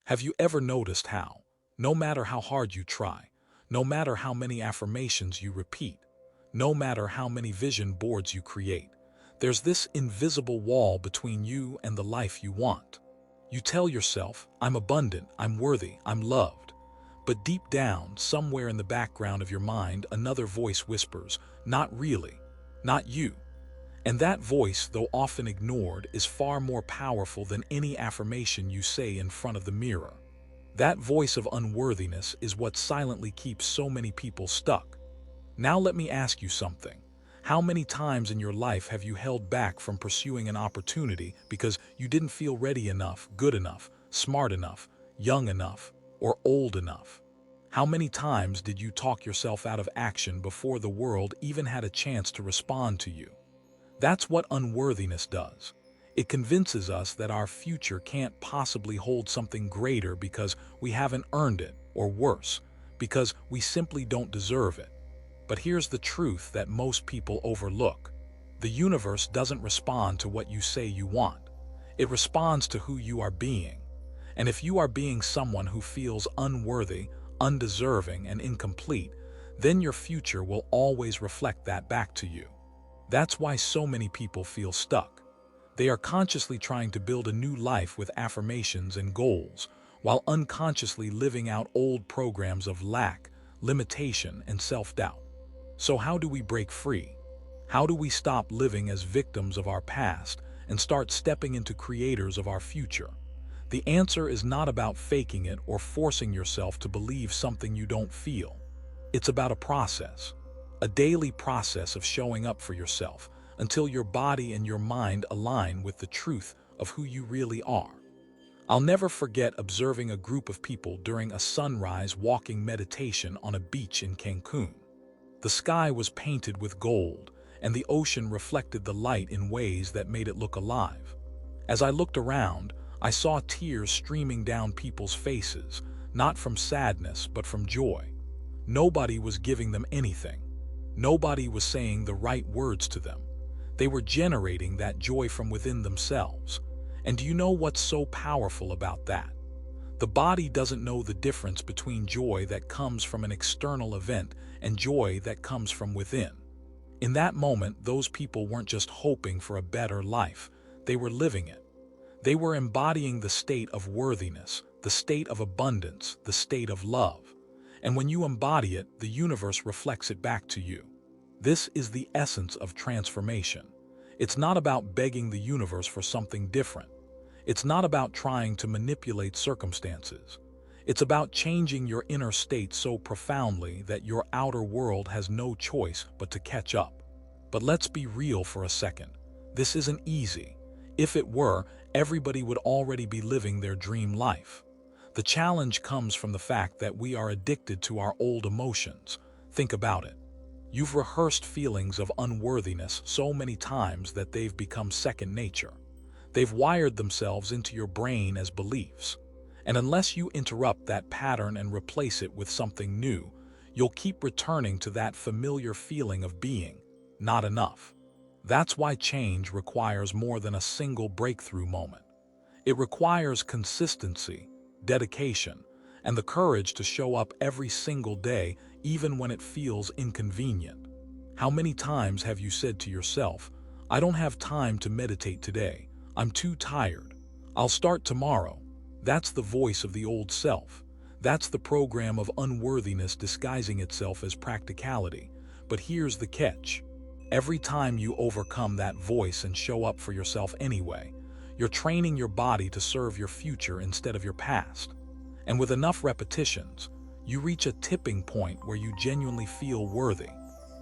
Have you ever noticed how, no matter how hard you try, no matter how many affirmations you repeat, no matter how many vision boards you create, there's this invisible wall between you and the life you want? You tell yourself, I'm abundant, I'm worthy, I'm loved. But deep down, somewhere in the background of your mind, another voice whispers, not really, not you. And that voice, though often ignored, is far more powerful than any affirmation you say in front of the mirror. That voice of unworthiness is what silently keeps so many people stuck. Now let me ask you something. How many times in your life have you held back from pursuing an opportunity because you didn't feel ready enough, good enough, smart enough, young enough, or old enough? How many times did you talk yourself out of action before the world even had a chance to respond to you? That's what unworthiness does. It convinces us that our future can't possibly hold something greater because we haven't earned it, or worse, because we simply don't deserve it. But here's the truth that most people overlook. The universe doesn't respond to what you say you want. It responds to who you are being. And if you are being someone who feels unworthy, undeserving, and incomplete, then your future will always reflect that back to you. That's why so many people feel stuck. They are consciously trying to build a new life with affirmations and goals, while unconsciously living out old programs of lack, limitation, and self-doubt. So how do we break free? How do we stop living as victims of our past and start stepping into creators of our future? The answer is not about faking it or forcing yourself to believe something you don't feel. It's about a process. A daily process of showing up for yourself until your body and your mind align with the truth of who you really are. I'll never forget observing a group of people during a sunrise walking meditation on a beach in Cancun. The sky was painted with gold, and the ocean reflected the light in ways that made it look alive. As I looked around, I saw tears streaming down people's faces, not from sadness but from joy. Nobody was giving them anything. Nobody was saying the right words to them. They were generating that joy from within themselves. And do you know what's so powerful about that? The body doesn't know the difference between joy that comes from an external event and joy that comes from within. In that moment, those people weren't just hoping for a better life. They were living it. They were embodying the state of worthiness, the state of abundance, the state of love. And when you embody it, the universe reflects it back to you. This is the essence of transformation. It's not about begging the universe for something different. It's not about trying to manipulate circumstances. It's about changing your inner state so profoundly that your outer world has no choice but to catch up. But let's be real for a second. This isn't easy. If it were, everybody would already be living their dream life. The challenge comes from the fact that we are addicted to our old emotions. Think about it. You've rehearsed feelings of unworthiness so many times that they've become second nature. They've wired themselves into your brain as beliefs. And unless you interrupt that pattern and replace it with something new, you'll keep returning to that familiar feeling of being not enough. That's why change requires more than a single breakthrough moment. It requires consistency, dedication, and the courage to show up every single day, even when it feels inconvenient. How many times have you said to yourself, I don't have time to meditate today. I'm too tired. I'll start tomorrow. That's the voice of the old self. That's the program of unworthiness disguising itself as practicality. But here's the catch. Every time you overcome that voice and show up for yourself anyway, you're training your body to serve your future instead of your past. And with enough repetitions, you reach a tipping point where you genuinely feel worthy.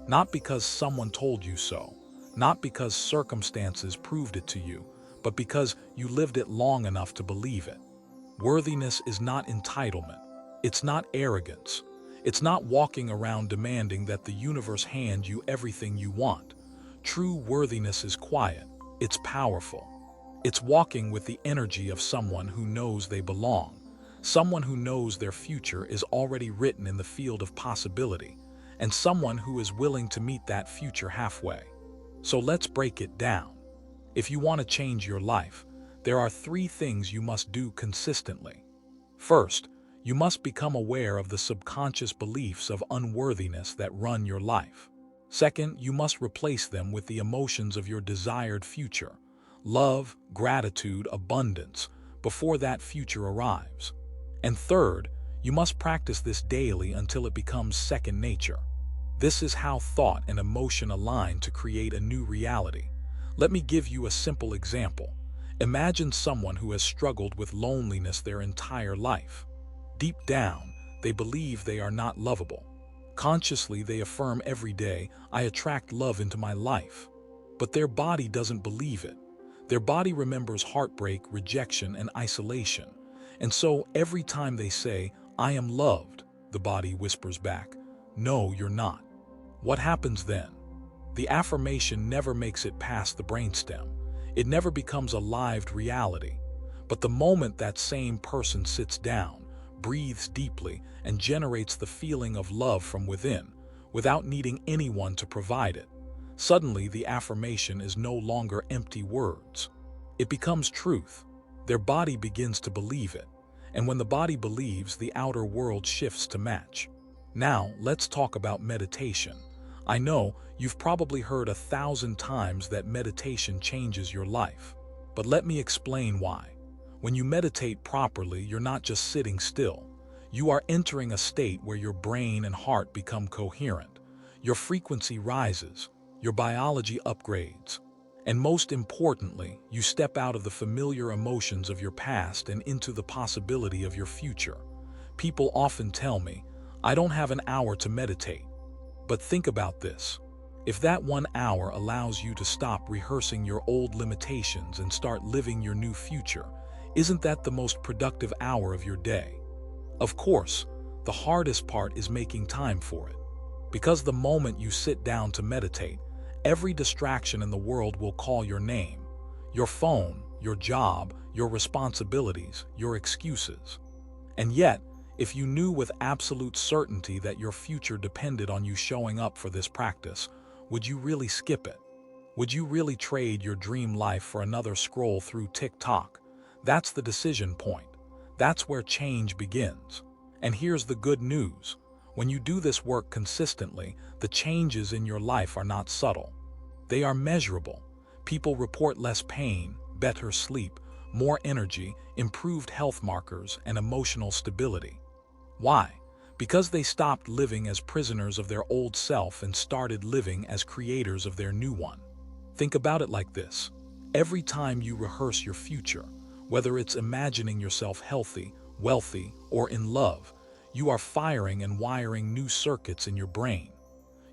Not because someone told you so, not because circumstances proved it to you, but because you lived it long enough to believe it. Worthiness is not entitlement. It's not arrogance. It's not walking around demanding that the universe hand you everything you want. True worthiness is quiet. It's powerful. It's walking with the energy of someone who knows they belong. Someone who knows their future is already written in the field of possibility, and someone who is willing to meet that future halfway. So let's break it down. If you want to change your life, there are 3 things you must do consistently. First, you must become aware of the subconscious beliefs of unworthiness that run your life. Second, you must replace them with the emotions of your desired future: love, gratitude, abundance, before that future arrives. And third, you must practice this daily until it becomes second nature. This is how thought and emotion align to create a new reality. Let me give you a simple example. Imagine someone who has struggled with loneliness their entire life. Deep down, they believe they are not lovable. Consciously, they affirm every day, "I attract love into my life." But their body doesn't believe it. Their body remembers heartbreak, rejection, and isolation. And so, every time they say, "I am loved," the body whispers back, "No, you're not." What happens then? The affirmation never makes it past the brainstem. It never becomes a lived reality. But the moment that same person sits down, breathes deeply, and generates the feeling of love from within, without needing anyone to provide it, suddenly the affirmation is no longer empty words. It becomes truth. Their body begins to believe it. And when the body believes, the outer world shifts to match. Now, let's talk about meditation. I know you've probably heard 1,000 times that meditation changes your life. But let me explain why. When you meditate properly, you're not just sitting still. You are entering a state where your brain and heart become coherent. Your frequency rises. Your biology upgrades. And most importantly, you step out of the familiar emotions of your past and into the possibility of your future. People often tell me, "I don't have an hour to meditate." But think about this. If that 1 hour allows you to stop rehearsing your old limitations and start living your new future, isn't that the most productive hour of your day? Of course, the hardest part is making time for it. Because the moment you sit down to meditate, every distraction in the world will call your name. Your phone, your job, your responsibilities, your excuses. And yet, if you knew with absolute certainty that your future depended on you showing up for this practice, would you really skip it? Would you really trade your dream life for another scroll through TikTok? That's the decision point. That's where change begins. And here's the good news. When you do this work consistently, the changes in your life are not subtle. They are measurable. People report less pain, better sleep, more energy, improved health markers, and emotional stability. Why? Because they stopped living as prisoners of their old self and started living as creators of their new one. Think about it like this. Every time you rehearse your future, whether it's imagining yourself healthy, wealthy, or in love, you are firing and wiring new circuits in your brain.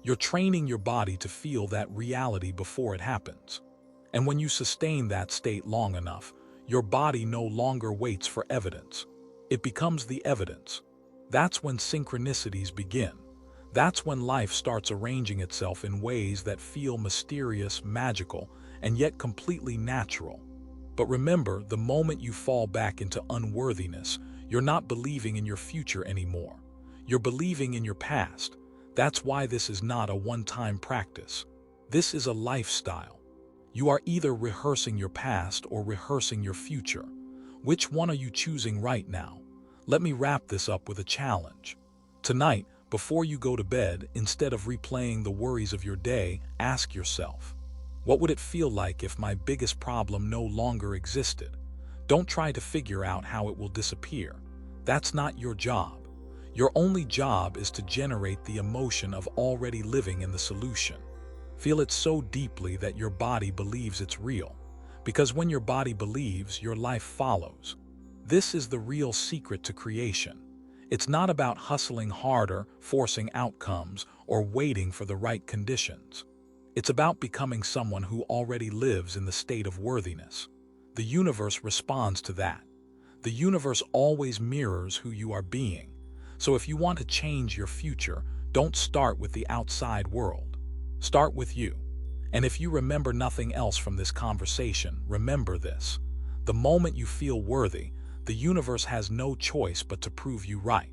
You're training your body to feel that reality before it happens. And when you sustain that state long enough, your body no longer waits for evidence. It becomes the evidence. That's when synchronicities begin. That's when life starts arranging itself in ways that feel mysterious, magical, and yet completely natural. But remember, the moment you fall back into unworthiness, you're not believing in your future anymore. You're believing in your past. That's why this is not a one-time practice. This is a lifestyle. You are either rehearsing your past or rehearsing your future. Which one are you choosing right now? Let me wrap this up with a challenge. Tonight, before you go to bed, instead of replaying the worries of your day, ask yourself, what would it feel like if my biggest problem no longer existed? Don't try to figure out how it will disappear. That's not your job. Your only job is to generate the emotion of already living in the solution. Feel it so deeply that your body believes it's real. Because when your body believes, your life follows. This is the real secret to creation. It's not about hustling harder, forcing outcomes, or waiting for the right conditions. It's about becoming someone who already lives in the state of worthiness. The universe responds to that. The universe always mirrors who you are being. So if you want to change your future, don't start with the outside world. Start with you. And if you remember nothing else from this conversation, remember this. The moment you feel worthy, the universe has no choice but to prove you right.